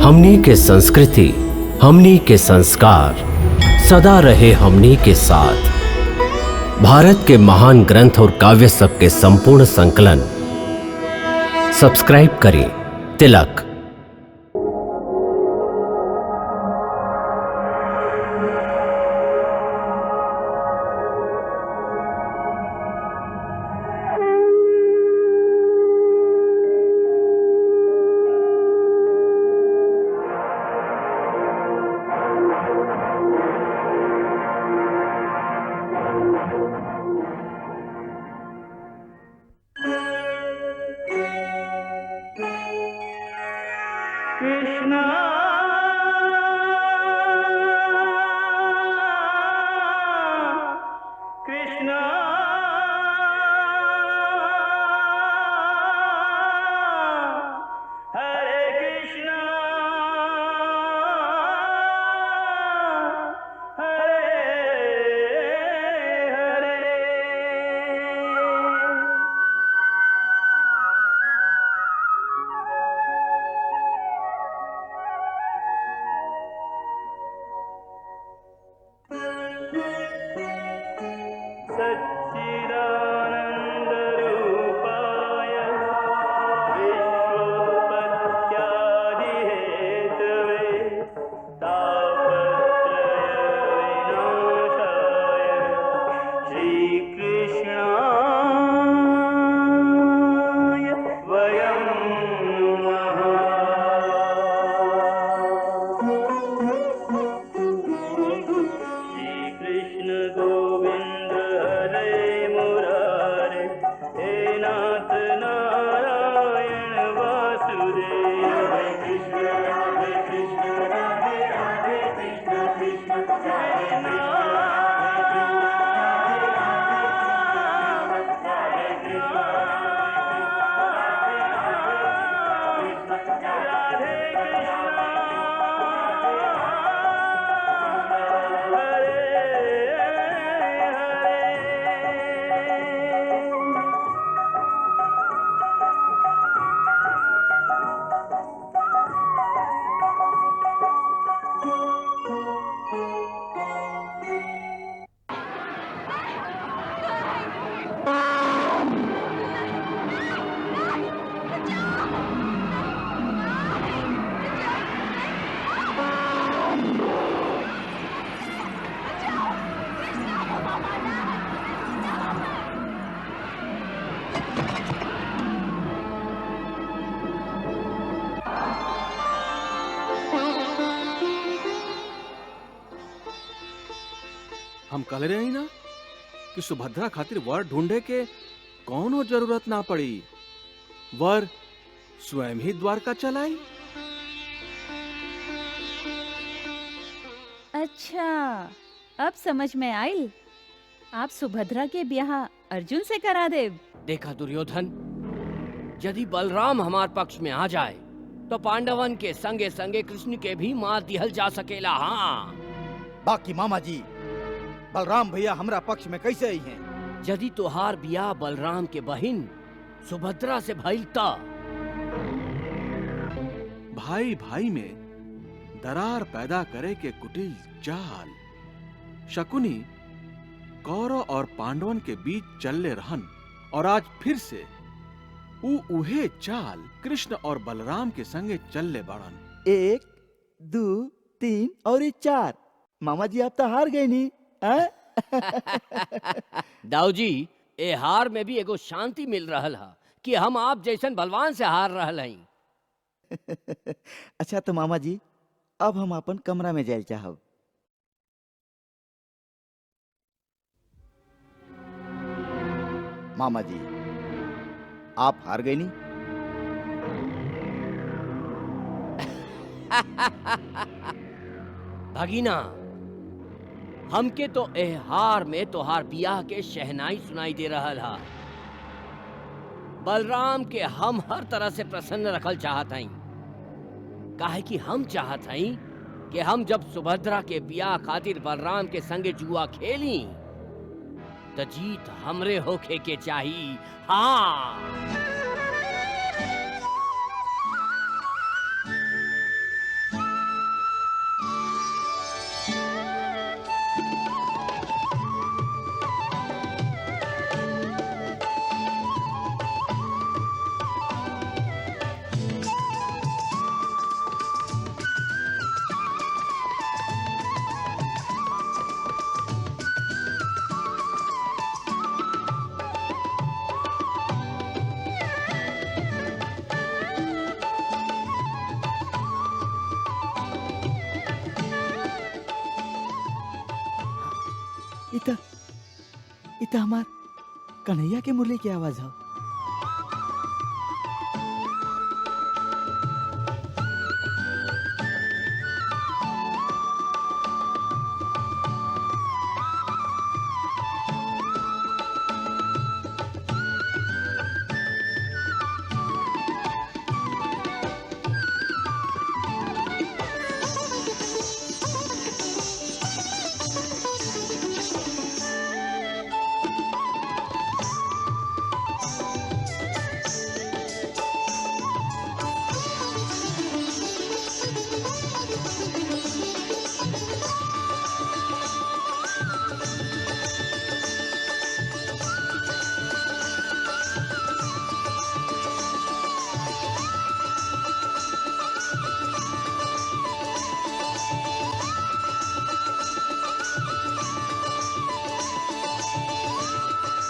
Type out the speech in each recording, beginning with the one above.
हमनी के संस्कृति, हमनी के संस्कार सदा रहे हमनी के साथ। भारत के महान ग्रंथ और काव्य सब के संपूर्ण संकलन सब्सक्राइब करें तिलक। हम कह रहे ना कि सुभद्रा खातिर वर ढूंढे के कौनो जरूरत ना पड़ी, वर स्वयं ही द्वारका चलाई। अच्छा, अब समझ में आई। आप सुभद्रा के ब्याह अर्जुन से करा दे। देखा दुर्योधन, यदि बलराम हमार पक्ष में आ जाए तो पांडवन के संगे संगे कृष्ण के भी मार दिहल जा सकेला। हाँ, बाकी मामा जी, बलराम भैया हमरा पक्ष में कैसे आई हैं? यदि तोहार बियाह बलराम के बहिन सुभद्रा से भइल ता। भाई भाई में दरार पैदा करे के कुटिल चाल शकुनी कौरव और पांडवन के बीच चलले रहन, और आज फिर से उहे चाल कृष्ण और बलराम के संगे चलले बढ़न। 1 2 3 और 4। मामा जी आप तो हार गए नी। दाऊजी, ए हार में भी एगो शांति मिल रहल है कि हम आप जैसन बलवान से हार रहल हई। अच्छा तो मामा जी, अब हम अपन कमरा में जाए चाहब। मामा जी, आप हार गए नी। भगीना, हमके तो एहार में तोहार बियाह के शहनाई सुनाई दे रहल हा। बलराम के हम हर तरह से प्रसन्न रखल चाहत हई, काहे कि हम चाहत हई कि हम जब सुभद्रा के बियाह खातिर बलराम के संगे जुआ खेली तो जीत हमरे होखे के चाही। हाँ, इता हमार कन्हैया के मुरली की आवाज हो।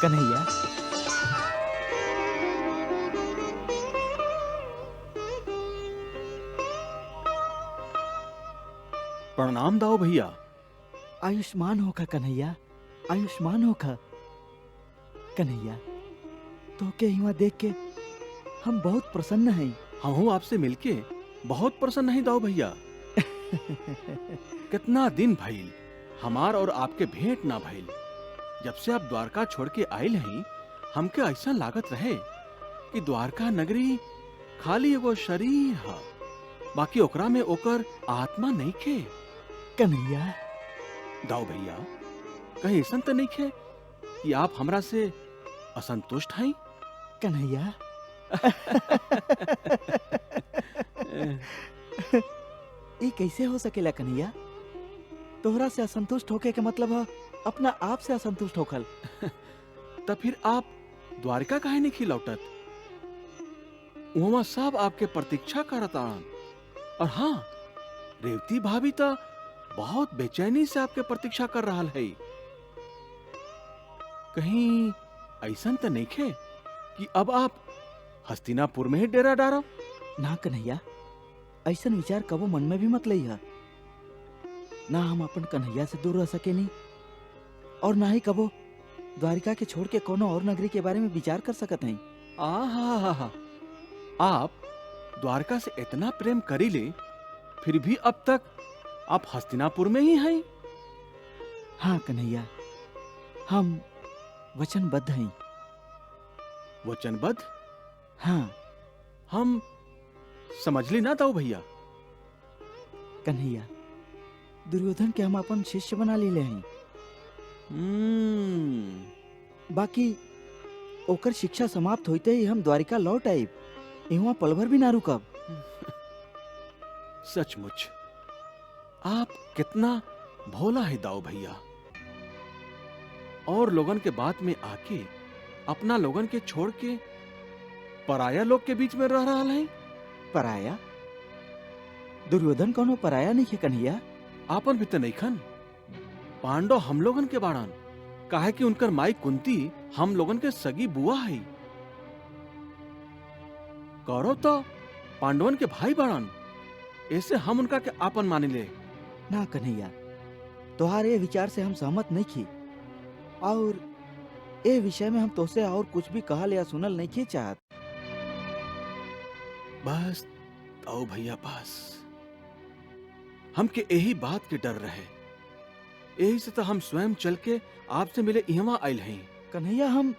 कन्हैया, प्रणाम दाऊ भैया। आयुष्मान होखा कन्हैया, आयुष्मान होखा। कन्हैया, तो के हिवा देख के हम बहुत प्रसन्न हैं। हम आपसे मिलके बहुत प्रसन्न नहीं दाऊ भैया। कितना दिन भइल हमार और आपके भेंट ना भइल। जब से आप द्वारका छोड़ के आयल हैं, हमके ऐसा लागत रहे कि द्वारका नगरी खाली एगो शरीर है, बाकी ओकरा में ओकर आत्मा नहीं खे। कन्हैया, दाऊ भैया, कहीं ऐसा तो नहीं खे कि आप हमरा से असंतुष्ट हैं? कन्हैया, ये कैसे हो सकेला कन्हैया? तोहरा से असंतुष्ट होके के मतलब है अपना आप से असंतुष्ट होखल। तब फिर आप द्वारका काहे नहीं खिलौटत? वहाँ सब आपके प्रतीक्षा करत आन। और हाँ, रेवती भाभी तो बहुत बेचैनी से आपके प्रतीक्षा कर रहा है। कहीं ऐसा तो नहीं खे कि अब आप हस्तिनापुर में ही डेरा डारो? ना कन्हैया, ऐसा विचार कबो मन में भी मत लइहा। ना हम अपन कन्हैया से दूर रह सकेनी और ना ही कबो द्वारिका के छोड़ के कोनो और नगरी के बारे में विचार कर सकत हैं। आहा, आप द्वारका से इतना प्रेम करी ले, फिर भी अब तक आप हस्तिनापुर में ही हैं। हाँ कन्हैया, हम वचनबद्ध हैं। वचनबद्ध? हाँ हम समझ ली ना दाऊ भैया। कन्हैया, दुर्योधन के हम अपन शिष्य बना ले हैं। बाकी ओकर शिक्षा समाप्त होते ही हम द्वारिका लौट आए। इहाँ पल भर भी ना रुकब। सचमुच आप कितना भोला है दाऊ भैया। और लोगन के बात में आके अपना लोगन के छोड़ के पराया लोग के बीच में रह रहा है। पराया? दुर्योधन कोनो पराया नहीं है कन्हैया। आपन भी तो नहीं खन। पांडव हम लोगन के बाड़न, काहे कि उनकर माई कुंती हम लोगन के सगी बुआ है। कौरव तो पांडवन के भाई बाड़न, ऐसे हम उनका के आपन माने ले। ना कन्हैया, तुम्हारे विचार से हम सहमत नहीं थी और ए विषय में हम तोसे और कुछ भी कहल या सुनल नहीं की चाहत। बस दाऊ भैया, बस हमके यही बात के डर रहे। यही से तो हम स्वयं चल के आपसे मिले इहवा आयल हैं। कन्हैया, हम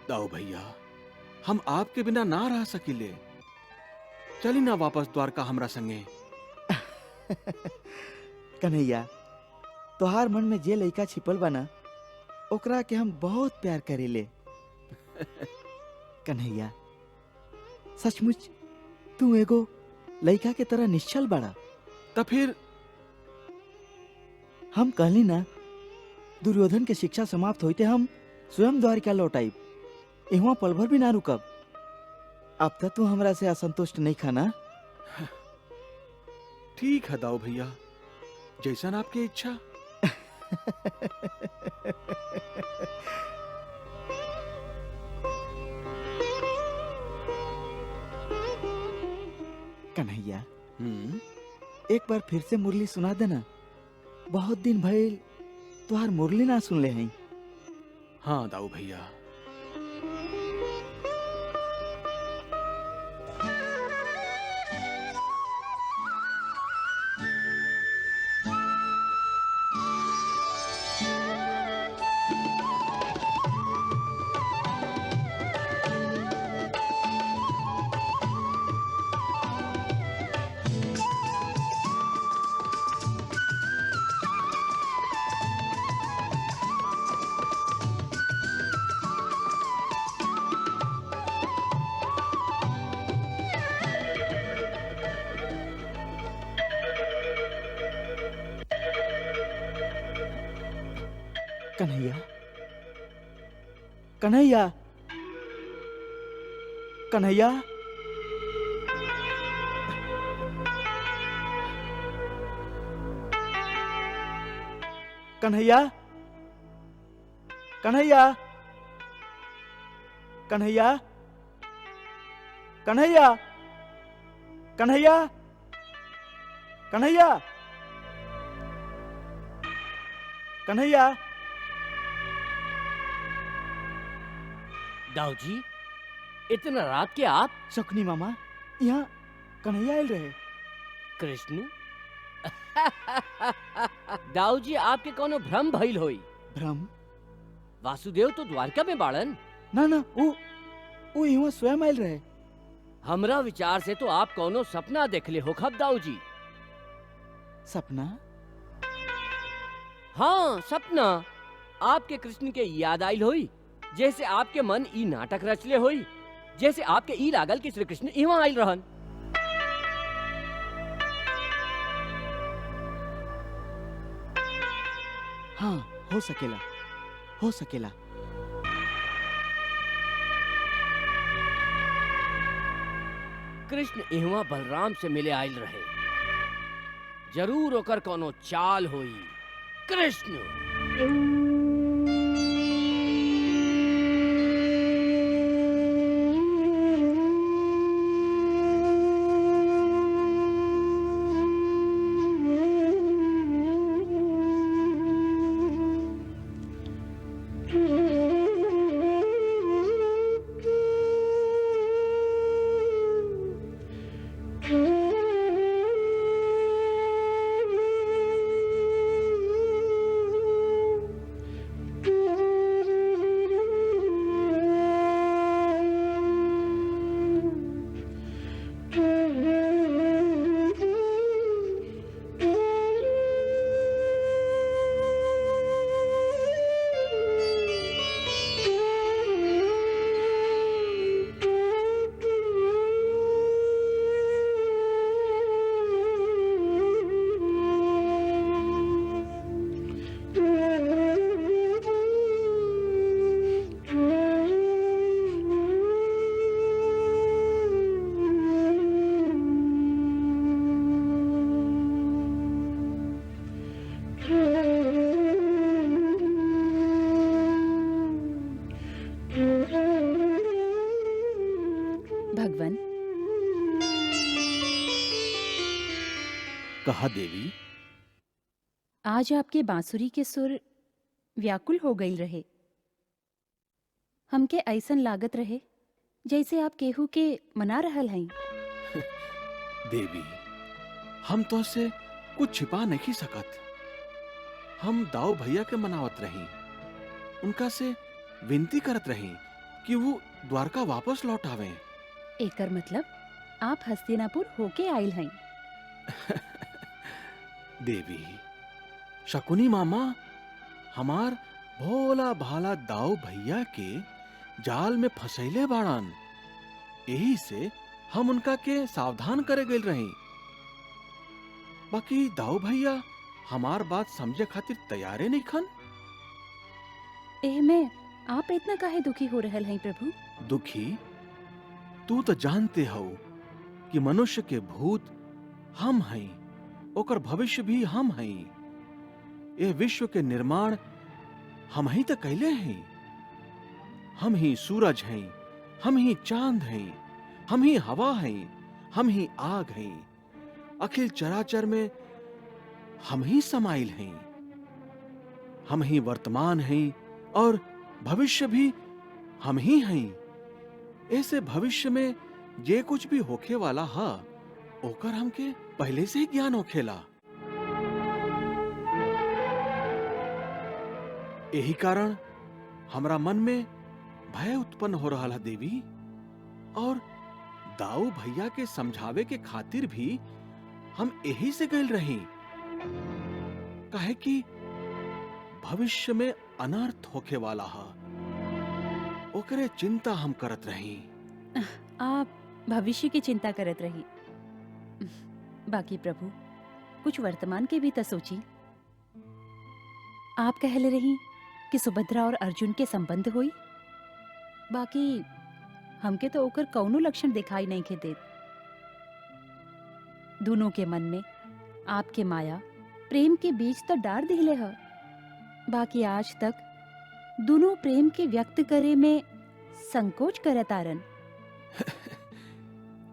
दाऊ भैया, हम आपके बिना ना रह सकिले। चली ना वापस द्वारका हमरा संगे। कन्हैया, तोहार मन में जे लइका छिपल बना ओकरा के हम बहुत प्यार करेले। कन्हैया, सचमुच तू एगो लइका के तरह निश्चल बड़ा। तो फिर हम कहली ना, दुर्योधन के शिक्षा समाप्त होते हम स्वयं द्वारिका लौट आईब। इहाँ पल भर भी ना रुकब। अब तक तू हमरा से असंतुष्ट नहीं खाना। ठीक है दाऊ भैया, जैसन आपकी इच्छा। कन्हैया, एक बार फिर से मुरली सुना देना। बहुत दिन भइल तुहार मुरली ना सुन ले हैं। हाँ दाऊ भैया। कन्हैया, कन्हैया, कन्हैया, कन्हैया, कन्हैया, कन्हैया, कन्हैया, कन्हैया, कन्हैया, कन्हैया। दाऊ जी, इतना रात के आप? शकुनी मामा, यहाँ कन्हैया आयल रहे। कृष्ण? दाऊ जी, आपके कोनो भ्रम भइल होई। भ्रम? वासुदेव तो द्वारका में बाड़न। ना ना, वो यहाँ स्वयं आयल रहे। हमरा विचार से तो आप कोनो सपना देखले हो खब दाऊ जी। सपना? हाँ, सपना। आपके कृष्ण के याद आइल होई, जैसे आपके मन ई नाटक रचले होई, जैसे आपके ई लागल कि श्री कृष्ण इहाँ आइल रहन। हाँ, हो सकेला, हो सकेला। कृष्ण इहवा बलराम से मिले आइल रहे। जरूर ओकर कोनो चाल होई। कृष्ण भगवान, कहा देवी। आज आपके बांसुरी के सुर व्याकुल हो गई रहे। हमके ऐसन लागत रहे जैसे आप केहू के मना रहल हैं। देवी, हम तो से कुछ छिपा नहीं सकत। हम दाऊ भैया के मनावत रही, उनका से विनती करत रही कि वो द्वारका वापस लौट आवे। एकर मतलब आप हस्तिनापुर होके आइल हैं। देवी, शकुनी मामा हमार भोला भाला दाऊ भैया के जाल में फंसैले बाड़न। यही से हम उनका के सावधान करे गए रही। बाकी दाऊ भैया हमार बात समझे खातिर तैयारे नहीं खन। एह में आप इतना काहे दुखी हो रहल हैं प्रभु? दुखी? तू तो जानते हो कि मनुष्य के भूत हम हैं, ओकर भविष्य भी हम हैं। ये विश्व के निर्माण हम ही तो कैले हैं। हम ही सूरज हैं, हम ही चांद हैं, हम ही हवा हैं, हम ही आग हैं। अखिल चराचर में हम ही समाइल हैं। हम ही वर्तमान हैं और भविष्य भी हम ही हैं। ऐसे भविष्य में जे कुछ भी होखे वाला है ओकर हमके पहले से ही ज्ञान होखेला। यही कारण हमरा मन में भय उत्पन्न हो रहा है देवी, और दाऊ भैया के समझावे के खातिर भी हम यही से गए रही, काहे कि भविष्य में अनर्थ होखे वाला है, ओकरे चिंता हम करत रही। आप भविष्य की चिंता करत रही, बाकी प्रभु कुछ वर्तमान के भी तो सोची। आप कहले रही कि सुभद्रा और अर्जुन के संबंध हुई, बाकी हमके तो ओकर कौनो लक्षण दिखाई नहीं के देत। दोनों के मन में आपके माया प्रेम के बीज तो डार दिले है, बाकी आज तक दोनों प्रेम के व्यक्त करे में संकोच करत आरन।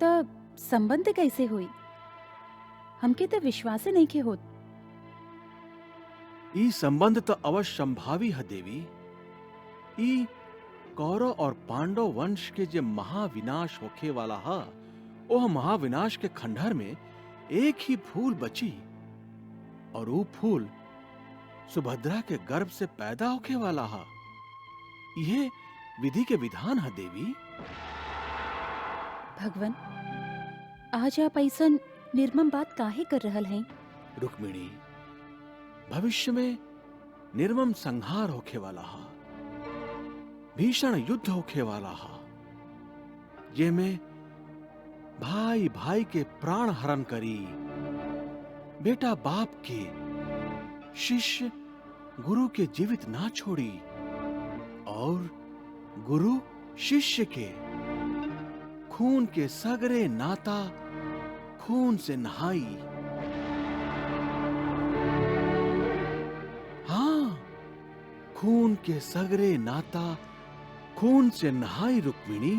तब संबंध कैसे हुई? हमके तो विश्वास नहीं के होत। ई संबंध तो अवश्य संभावी है देवी। ई कौरव और पांडव वंश के जे महाविनाश होखे वाला है, ओह महाविनाश के खंडहर में एक ही फूल बची, और वो फूल सुभद्रा के गर्भ से पैदा होखे वाला है। यह विधि के विधान है देवी। भगवान, आज आप ऐसन निर्मम बात काहे कर रहल हैं? रुक्मिणी, भविष्य में निर्मम संहार होखे वाला है, भीषण युद्ध होखे वाला है, ये में भाई भाई के प्राण हरण करी, बेटा बाप के, शिष्य गुरु के जीवित ना छोड़ी, और गुरु शिष्य के खून के सगरे नाता खून से नहाई। हाँ, खून के सगरे नाता खून से नहाई रुक्मिणी।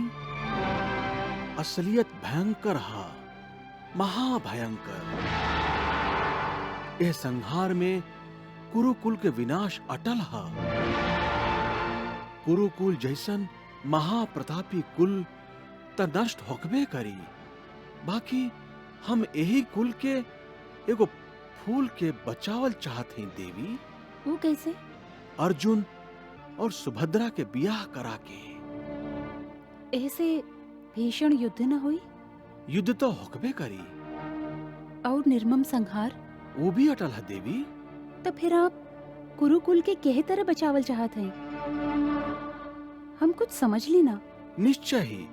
असलियत भयंकर है, महाभयंकर। यह संहार में कुरुकुल के विनाश अटल है। कुरुकुल जैसन महाप्रतापी कुल त नष्ट होकबे करी, बाकी हम यही कुल के एगो फूल के बचावल चाहते हैं देवी। वो कैसे? अर्जुन और सुभद्रा के ब्याह करा के। ऐसे भीषण युद्ध न हुई? युद्ध तो होकबे करी, और निर्मम संहार वो भी अटल है देवी। तो फिर आप कुरुकुल के केहे तरह बचावल चाहत हैं? हम कुछ समझ ली ना। निश्चय ही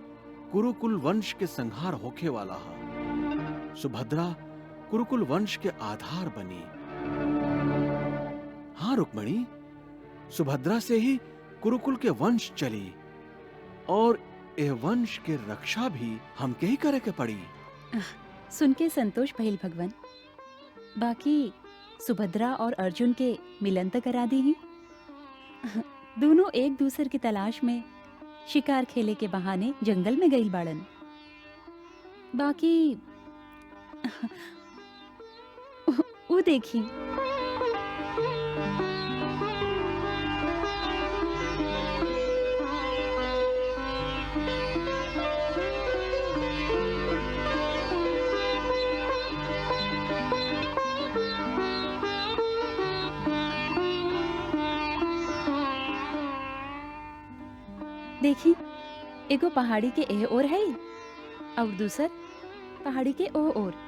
कुरुकुल वंश के संहार होखे वाला है। सुभद्रा कुरुकुल वंश के आधार बनी। हाँ रुक्मणी, सुभद्रा से ही कुरुकुल के वंश चली, और यह वंश के रक्षा भी हमके ही करे के पड़ी। सुन के संतोष भइल भगवान। बाकी सुभद्रा और अर्जुन के मिलन तो करा दी ही। दोनों एक दूसरे की तलाश में शिकार खेले के बहाने जंगल में गई बाड़न। बाकी वो देखी, देखी, एगो पहाड़ी के एह ओर है और दूसर पहाड़ी के ओ ओर।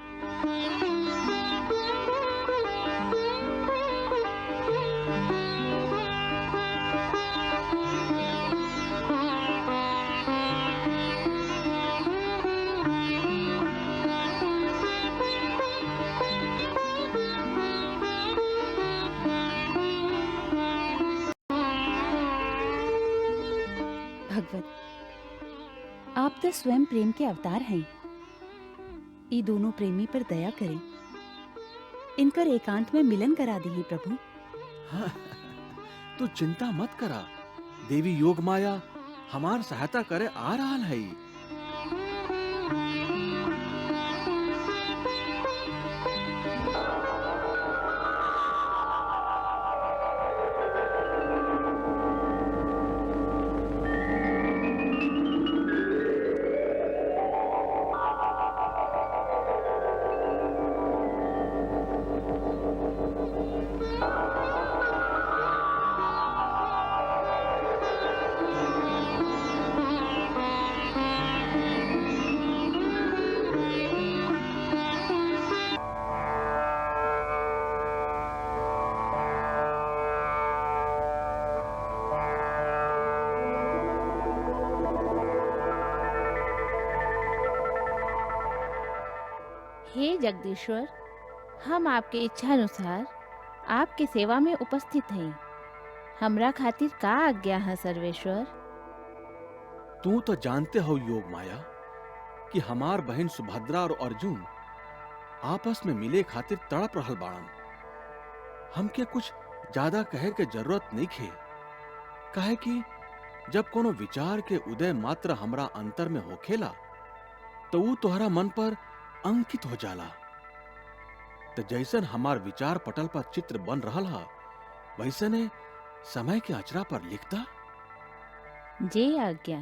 भगवत, आप तो स्वयं प्रेम के अवतार हैं। ये दोनों प्रेमी पर दया करें, इनकर एकांत में मिलन करा दी प्रभु। हाँ, तू चिंता मत करा, देवी योग माया हमार सहायता करे आ रहा है। हे जगदीश्वर, हम आपके इच्छानुसार आपके सेवा में उपस्थित हैं। हमरा खातिर का आज्ञा है सर्वेश्वर? तू तो जानते हो योग माया कि हमार बहन सुभद्रा और अर्जुन आपस में मिले खातिर तड़प रहल बाड़न। हमके कुछ ज्यादा कहे के जरूरत नहीं खे, काहे कि जब कोनो विचार के उदय मात्र हमरा अंतर में होखेला तो वो तोहरा मन पर अंकित हो जाला। तो जैसन हमार विचार पटल पर चित्र बन रहल हा, वैसने समय के अचरा पर लिखता। जे आज्ञा।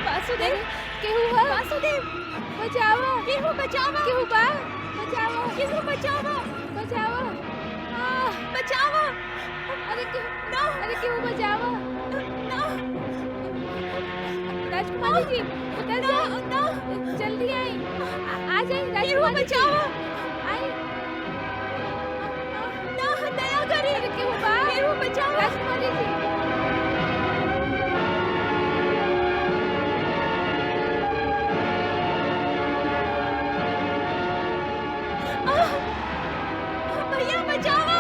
वासुदेव, केहू है? वासुदेव, बचाओ! केहू बचाओ! केहू बा? बचाओ! केहू बचाओ! बचाओ! बचाओ! अरे केहू, अरे केहू बचाओ! राजकुमारी जी, उतर जाओ! जल्दी आई! आ जाइए राजकुमारी जी! बचाओ! आई! दया करिए! अरे केहू बा? केहू बचाओ! राजकुमारी जी! भैया बचाओ!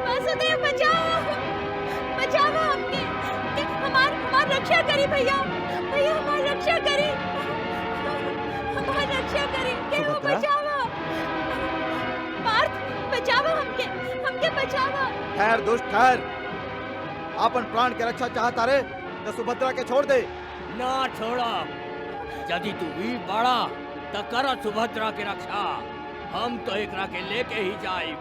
वासुदेव बचाओ! बचाओ हमके! हमार रक्षा करी भैया! भैया हमार रक्षा करी! हमार रक्षा करी! केहू बचाओ! पार्थ बचाओ हमके! हमके बचाओ! ठहर दुष्ट ठहर। आपन प्राण के रक्षा चाहता रे तो सुभद्रा के छोड़ दे। ना छोड़ा। यदि तू वीर बड़ा तो कर सुभद्रा के रक्षा। हम तो एकरा के लेके ही जाइब।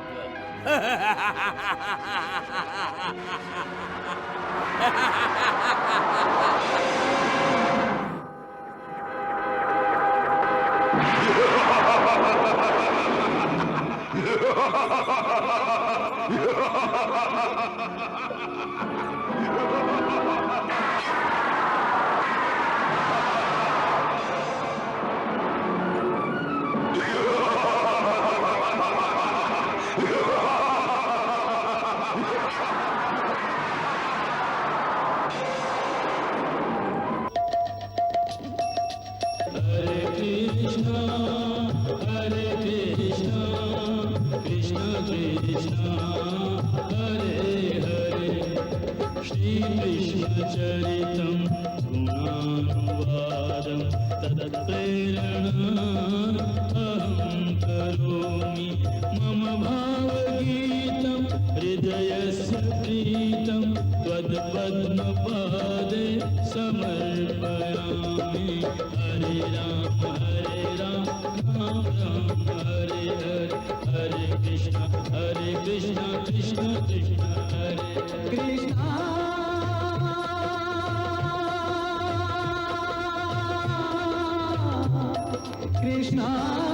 Krishna